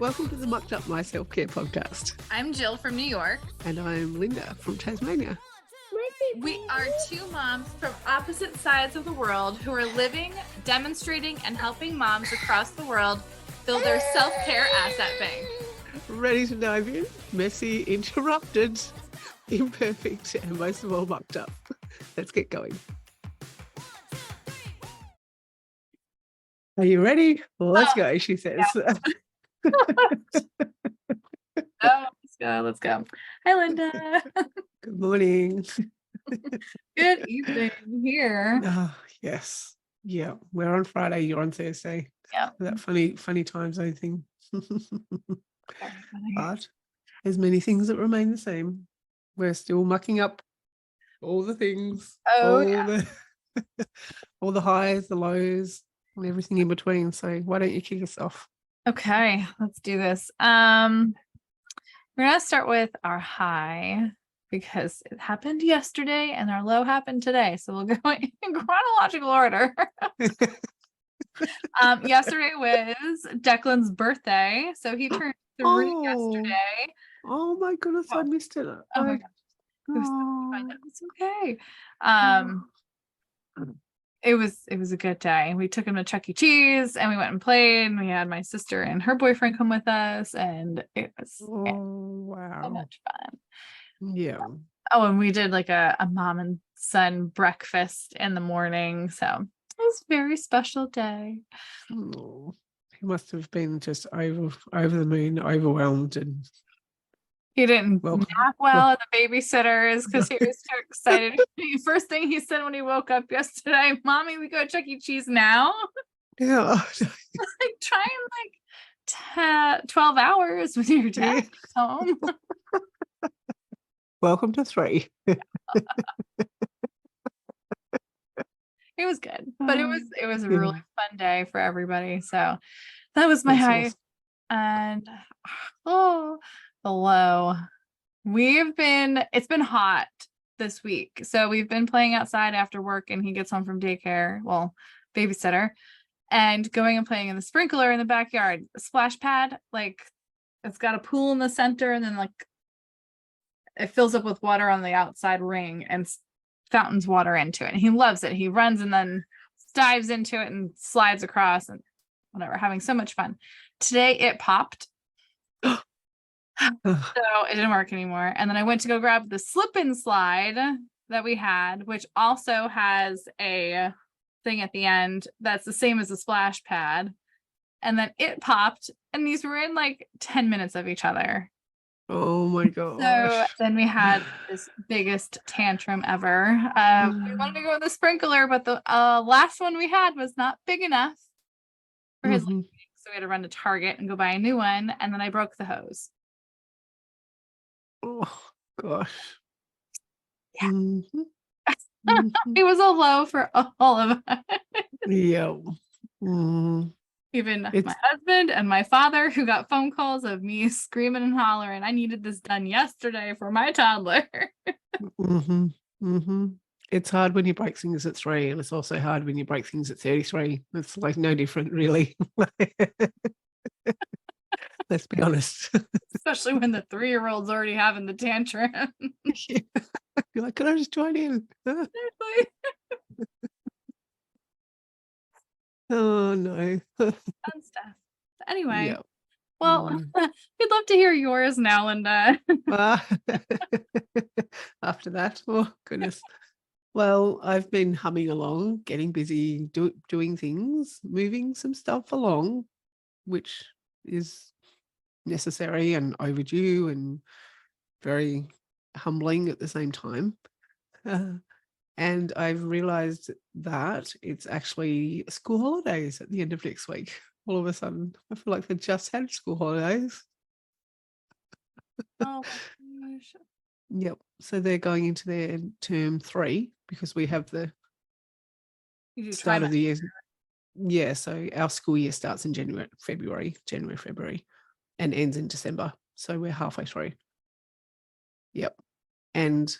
Welcome to the Mucked Up My Self-Care podcast. I'm Jill from New York. And I'm Linda from Tasmania. We are two moms from opposite sides of the world who are living, demonstrating, and helping moms across the world build their self-care asset bank. Ready to dive in? Messy, interrupted, imperfect, and most of all mucked up. Let's get going. Are you ready? Let's go, she says. Yeah. Let's go. Hi, Linda. Good morning. Good evening here. Oh, yes. Yeah, we're on Friday, you're on Thursday. Yeah. That funny time zone thing. But there's many things that remain the same. We're still mucking up all the things. All the highs, the lows, and everything in between. So why don't you kick us off? Okay, let's do this. We're gonna start with our high because it happened yesterday and our low happened today. So we'll go in chronological order. Yesterday was Declan's birthday. So he turned 3 yesterday. Oh my goodness, I missed it. Oh my gosh. It's okay. It was a good day. We took him to Chuck E. Cheese and we went and played, and we had my sister and her boyfriend come with us, and it was wow, so much fun. Yeah. Oh, and we did like a mom and son breakfast in the morning. So it was a very special day. Oh, he must have been just over the moon, overwhelmed, and he didn't nap well at the babysitter's because he was so excited. First thing he said when he woke up yesterday, "Mommy, we go to Chuck E. Cheese now." Yeah. Like, try in like 12 hours with your dad home. Welcome to 3. It was good, but it was a really fun day for everybody. So that was my high. Awesome. And the low. It's been hot this week. So we've been playing outside after work, and he gets home from daycare, babysitter, and going and playing in the sprinkler in the backyard. A splash pad, like it's got a pool in the center, and then like it fills up with water on the outside ring and fountains water into it. And he loves it. He runs and then dives into it and slides across and whatever, having so much fun. Today it popped. So it didn't work anymore. And then I went to go grab the slip and slide that we had, which also has a thing at the end that's the same as the splash pad. And then it popped, and these were in like 10 minutes of each other. Oh my gosh. So then we had this biggest tantrum ever. We wanted to go with the sprinkler, but the last one we had was not big enough for his liking, so we had to run to Target and go buy a new one, and then I broke the hose. Oh gosh. Yeah. It was a low for all of us. Yeah. Even my husband and my father, who got phone calls of me screaming and hollering, I needed this done yesterday for my toddler. It's hard when you break things at 3, and it's also hard when you break things at 33. It's like no different, really. Let's be honest. Especially when the 3-year-old's already having the tantrum. Yeah. You're like, can I just join in? Oh no. Fun stuff. Anyway, we'd love to hear yours now, Linda. After that, oh goodness. Well, I've been humming along, getting busy, doing things, moving some stuff along, which is necessary and overdue and very humbling at the same time. And I've realized that it's actually school holidays at the end of next week. All of a sudden, I feel like they just had school holidays. Oh my gosh. Yep. So they're going into their term 3 because we have the start of the year. Yeah. So our school year starts in January, February, and ends in December. So we're halfway through. Yep. And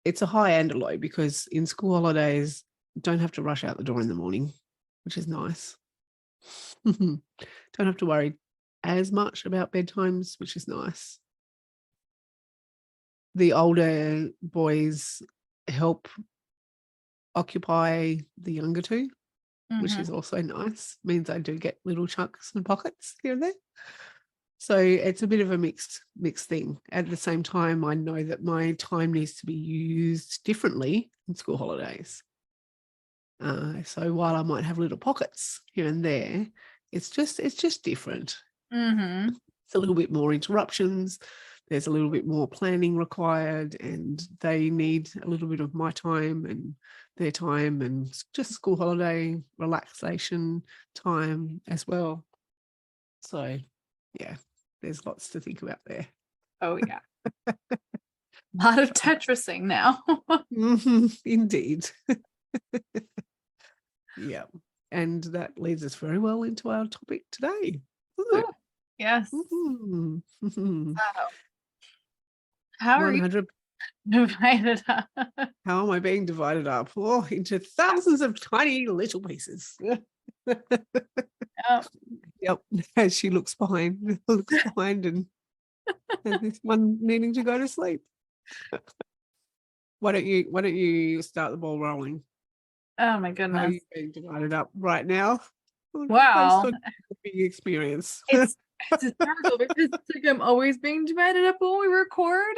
it's a high and a low because in school holidays, don't have to rush out the door in the morning, which is nice. Don't have to worry as much about bedtimes, which is nice. The older boys help occupy the younger two, which is also nice. Means I do get little chunks and pockets here and there. So it's a bit of a mixed thing. At the same time, I know that my time needs to be used differently in school holidays. So while I might have little pockets here and there, it's just different. It's a little bit more interruptions. There's a little bit more planning required, and they need a little bit of my time and their time, and just school holiday relaxation time as well. So yeah, there's lots to think about there. Oh yeah. A lot of Tetrising now. Indeed. Yeah. And that leads us very well into our topic today, doesn't it? Yes. So, how are you divided up? How am I being divided up? Oh, into thousands of tiny little pieces. Yep. As she looks behind and this one needing to go to sleep. Why don't you start the ball rolling? Oh my goodness. How are you being divided up right now? Wow. Big experience. It's hysterical because it's like I'm always being divided up when we record.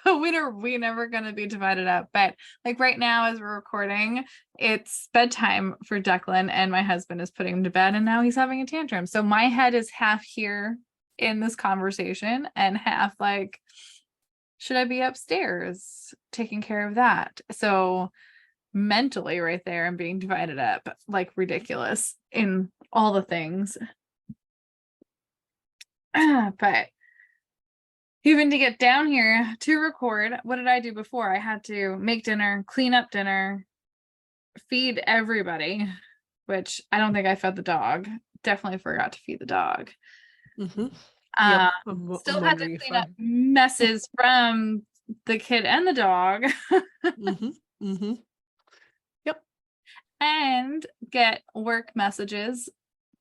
But we're never going to be divided up. But like right now, as we're recording, it's bedtime for Declan, and my husband is putting him to bed, and now he's having a tantrum. So my head is half here in this conversation and half like, should I be upstairs taking care of that? So mentally right there, I'm being divided up like ridiculous in all the things. But even to get down here to record, what did I do before? I had to make dinner, clean up dinner, feed everybody, which I don't think I fed the dog. Definitely forgot to feed the dog. Yep, Still had to clean up messes from the kid and the dog. Yep. And get work messages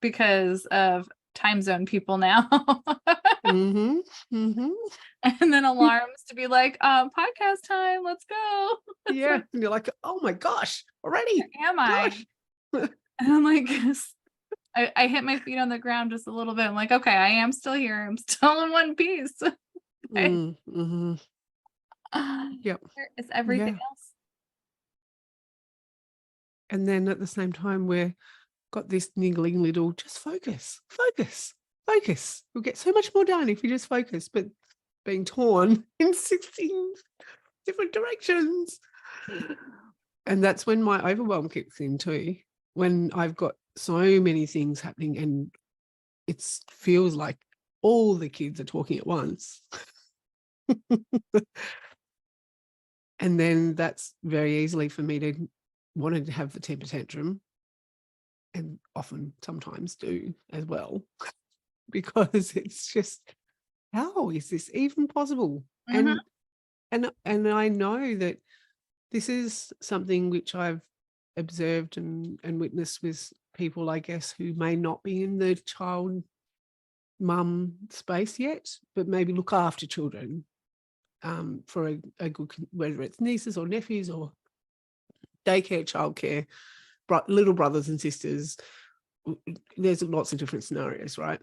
because of time zone people now. And then alarms to be like, podcast time, let's go. Yeah. And you're like, oh my gosh, already. Where am I? And I'm like, I hit my feet on the ground just a little bit. I'm like, okay, I am still here. I'm still in one piece. Yep. Where is everything else? And then at the same time, we've got this niggling little, just focus. We'll get so much more done if you just focus, but being torn in 16 different directions. And that's when my overwhelm kicks in too, when I've got so many things happening and it feels like all the kids are talking at once. And then that's very easily for me to want to have the temper tantrum, and often sometimes do as well, because it's just, how is this even possible? And I know that this is something which I've observed and witnessed with people, I guess, who may not be in the child mum space yet, but maybe look after children for a good, whether it's nieces or nephews or daycare, childcare, little brothers and sisters. There's lots of different scenarios, right?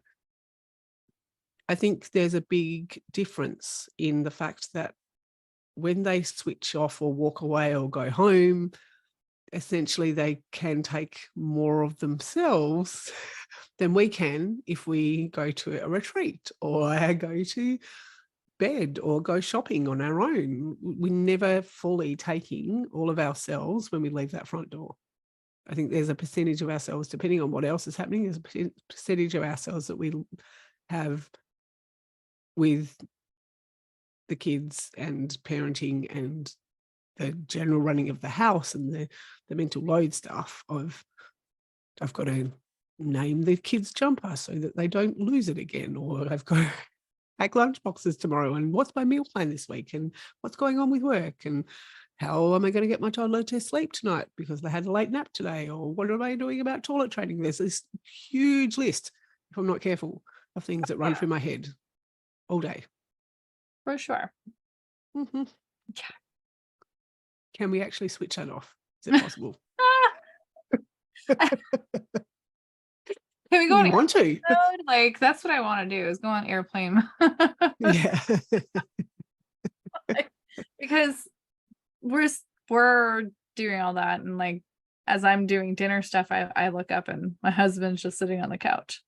I think there's a big difference in the fact that when they switch off or walk away or go home, essentially they can take more of themselves than we can if we go to a retreat or go to bed or go shopping on our own. We're never fully taking all of ourselves when we leave that front door. I think there's a percentage of ourselves, depending on what else is happening, there's a percentage of ourselves that we have with the kids and parenting and the general running of the house and the mental load stuff of, I've got to name the kids' jumper so that they don't lose it again, or I've got to pack lunch boxes tomorrow, and what's my meal plan this week, and what's going on with work, and how am I going to get my toddler to sleep tonight because they had a late nap today, or what am I doing about toilet training? There's this huge list, if I'm not careful, of things that run through my head all day. For sure. Mhm. Yeah. Can we actually switch that off? Is it possible? Can we go on You want to? airplane mode? Like, that's what I want to do, is go on airplane mode. Yeah. Because we're doing all that, and like as I'm doing dinner stuff, I look up and my husband's just sitting on the couch,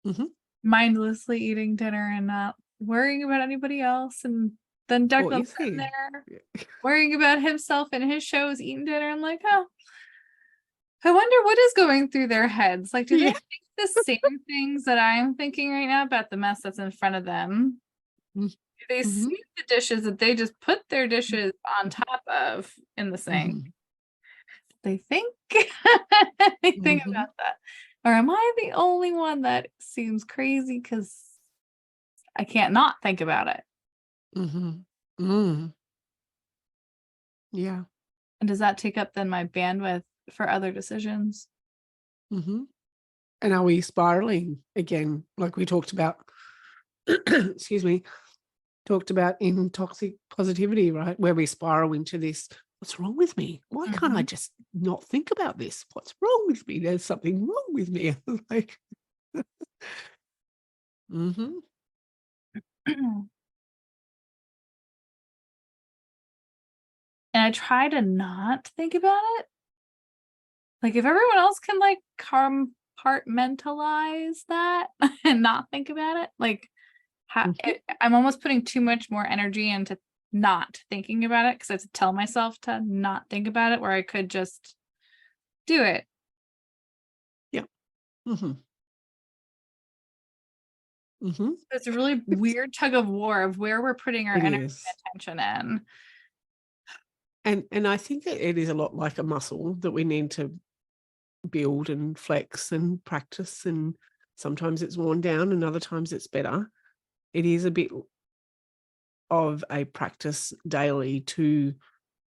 Mhm. mindlessly eating dinner and not worrying about anybody else. And then Or Declan's is sitting he? there Yeah. worrying about himself and his shows, eating dinner. I'm like, oh, I wonder what is going through their heads. Like, do they Yeah. think the same things that I'm thinking right now about the mess that's in front of them? Mm. Do they Mhm. see the dishes that they just put their dishes on top of in the sink? Mhm. They think anything Mhm. about that? Or am I the only one that seems crazy because I can't not think about it? Mhm. Mm. Yeah. And does that take up then my bandwidth for other decisions? Mhm. And are we spiraling again, like we talked about? Excuse me. Talked about in toxic positivity, right? Where we spiral into this. What's wrong with me? Why can't I Mhm. just not think about this? What's wrong with me? There's something wrong with me. Like, mhm. And I try to not think about it. Like, if everyone else can like compartmentalize that and not think about it, like Mhm. I'm almost putting too much more energy into not thinking about it because I have to tell myself to not think about it, where I could just do it. Yeah. Mhm. Mhm. It's a really weird tug of war of where we're putting our It energy is. and attention in. And I think it is a lot like a muscle that we need to build and flex and practice, and sometimes it's worn down and other times it's better. It is a bit of a practice daily to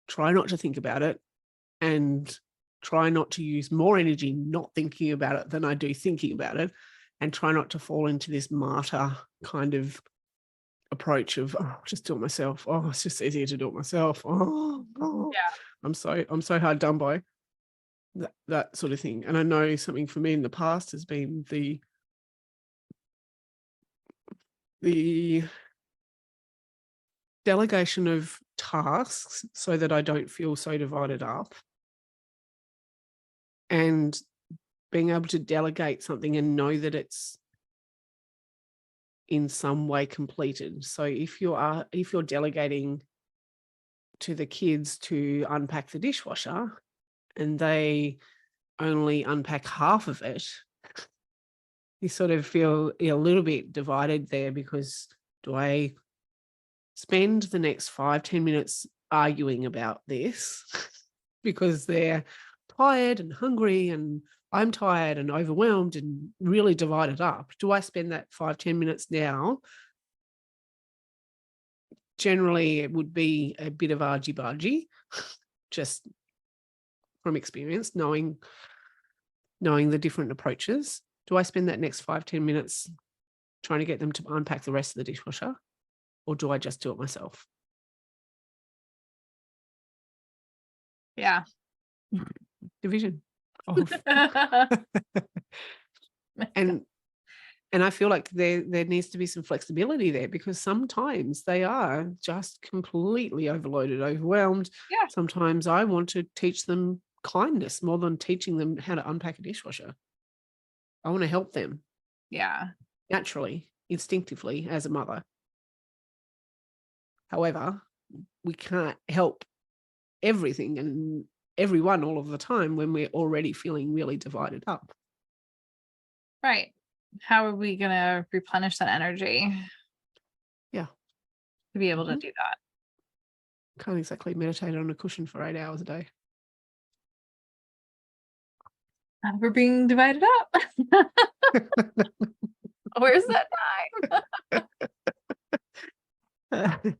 try not to think about it and try not to use more energy not thinking about it than I do thinking about it, and try not to fall into this martyr kind of approach of, oh, just do it myself. Oh, it's just easier to do it myself. Oh, Yeah. I'm so hard done by. That sort of thing. And I know something for me in the past has been the delegation of tasks so that I don't feel so divided up, and being able to delegate something and know that it's in some way completed. So if you're delegating to the kids to unpack the dishwasher and they only unpack half of it, you sort of feel a little bit divided there, because do I spend the next 5-10 minutes arguing about this because they're tired and hungry and I'm tired and overwhelmed and really divided up? Do I spend that 5-10 minutes now? Generally, it would be a bit of argy-bargy, just from experience, knowing the different approaches. Do I spend that next 5-10 minutes trying to get them to unpack the rest of the dishwasher, or do I just do it myself? Yeah. Division of and I feel like there needs to be some flexibility there, because sometimes they are just completely overloaded, overwhelmed. Yeah. Sometimes I want to teach them kindness more than teaching them how to unpack a dishwasher. I want to help them Yeah. naturally, instinctively as a mother. However, we can't help everything and everyone all of the time when we're already feeling really divided up. Right. How are we going to replenish that energy Yeah. to be able to Mhm. do that? Can't exactly meditate on a cushion for 8 hours a day. We're being divided up. Where's that time?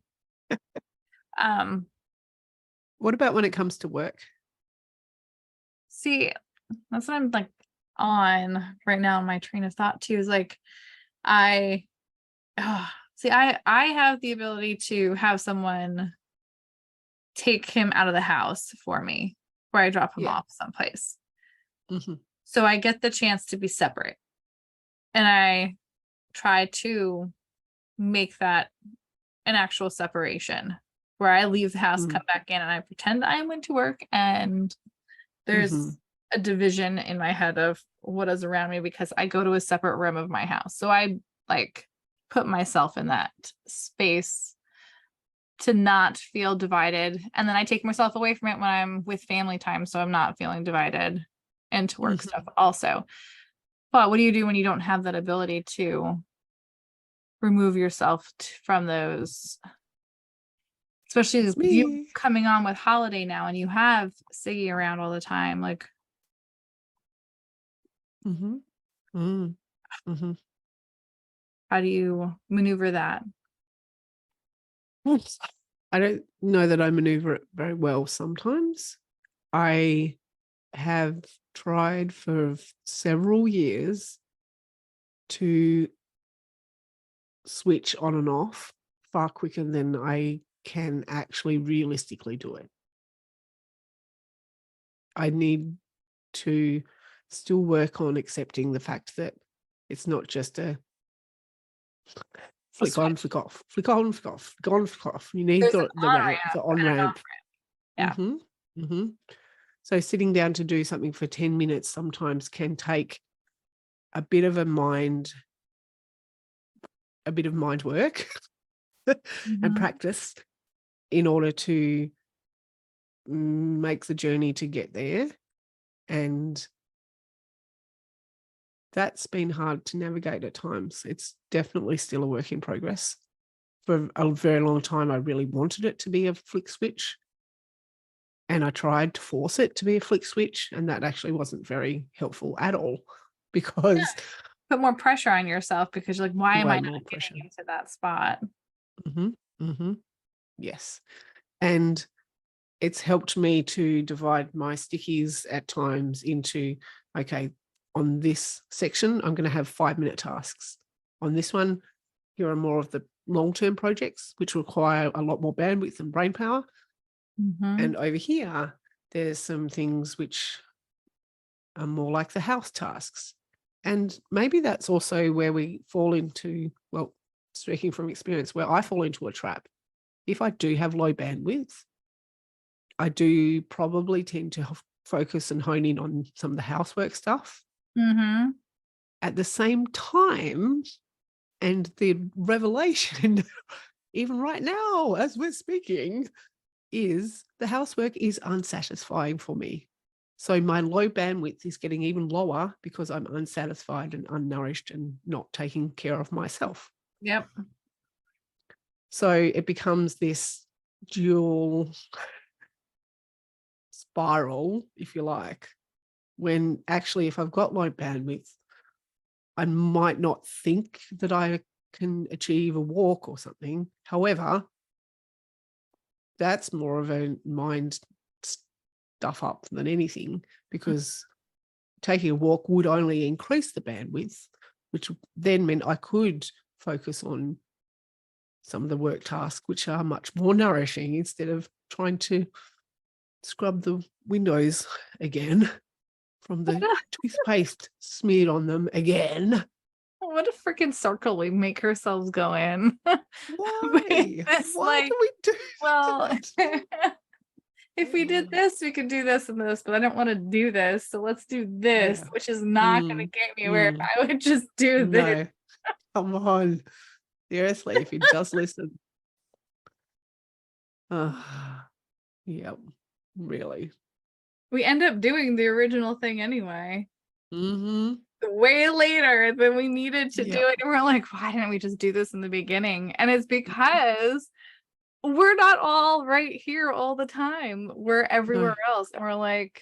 What about when it comes to work? See, that's what I'm like on right now in my train of thought too is like I see I have the ability to have someone take him out of the house for me where I drop him Yeah. off someplace. Mm-hmm. So I get the chance to be separate. And I try to make that an actual separation where I leave the house, come back in, and I pretend I went to work, and there's a division in my head of what is around me because I go to a separate room of my house. So I like put myself in that space to not feel divided. And then I take myself away from it when I'm with family time. So I'm not feeling divided into work stuff also. But what do you do when you don't have that ability to remove yourself from those, especially It's with you me. coming on with holiday now and you have Siggy around all the time, like Mm-hmm. Mm-hmm. how do you maneuver that? I don't know that I maneuver it very well sometimes. I have tried for several years to switch on and off far quicker than I can actually realistically do it. I need to still work on accepting the fact that it's not just a flick on, flick off, flick on, flick off, flick on, flick off. You need There's the ramp, the on ramp. Yeah. Mm-hmm. Mm-hmm. So sitting down to do something for 10 minutes sometimes can take a bit of mind work and practice in order to make the journey to get there. And that's been hard to navigate at times. It's definitely still a work in progress. For a very long time, I really wanted it to be a flick switch. And I tried to force it to be a flick switch. And that actually wasn't very helpful at all because put more pressure on yourself because you're like, why am I not pressure. getting into that spot? Yes. And it's helped me to divide my stickies at times into, okay, on this section, I'm going to have 5-minute tasks. On this one, here are more of the long-term projects, which require a lot more bandwidth and brain power. And over here, there's some things which are more like the house tasks. And maybe that's also where we fall into, well, speaking from experience, where I fall into a trap. If I do have low bandwidth, I do probably tend to focus and hone in on some of the housework stuff. At the same time, and the revelation, even right now, as we're speaking, is the housework is unsatisfying for me. So my low bandwidth is getting even lower because I'm unsatisfied and unnourished and not taking care of myself. Yep. So it becomes this dual spiral, if you like, when actually if I've got low bandwidth, I might not think that I can achieve a walk or something. However, that's more of a mind stuff up than anything, because taking a walk would only increase the bandwidth, which then meant I could focus on some of the work tasks, which are much more nourishing, instead of trying to scrub the windows again from the toothpaste smeared on them again. What a freaking circle we make ourselves go in. Why? Why do we do that? If we did this, we could do this and this, but I don't want to do this. So let's do this, which is not going to get me where if I would just do this. Come on. Seriously, if you just listen. Yep, really. We end up doing the original thing anyway. Way later than we needed to do it. And we're like, why didn't we just do this in the beginning? And it's because we're not all right here all the time. We're everywhere else. And we're like,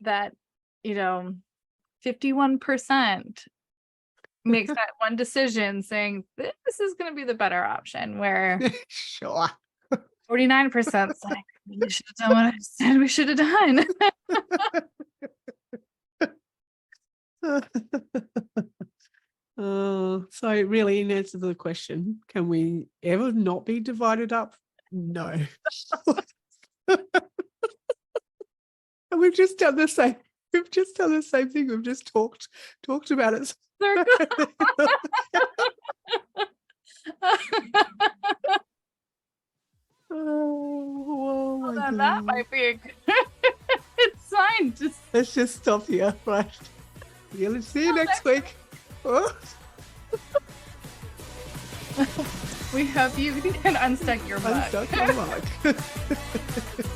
that, 51% makes that one decision saying this is going to be the better option, where sure 49% like we should have done what I said we should have done. So really, in answer to the question, can we ever not be divided up? No. And we've just done the same. We've just done the same thing. We've just talked about it. Oh Well, my then that goodness. might be a good sign. Let's just stop here, right? Yeah, let's see you next week. Oh. We hope you can unstuck your mug. Unstuck my mug.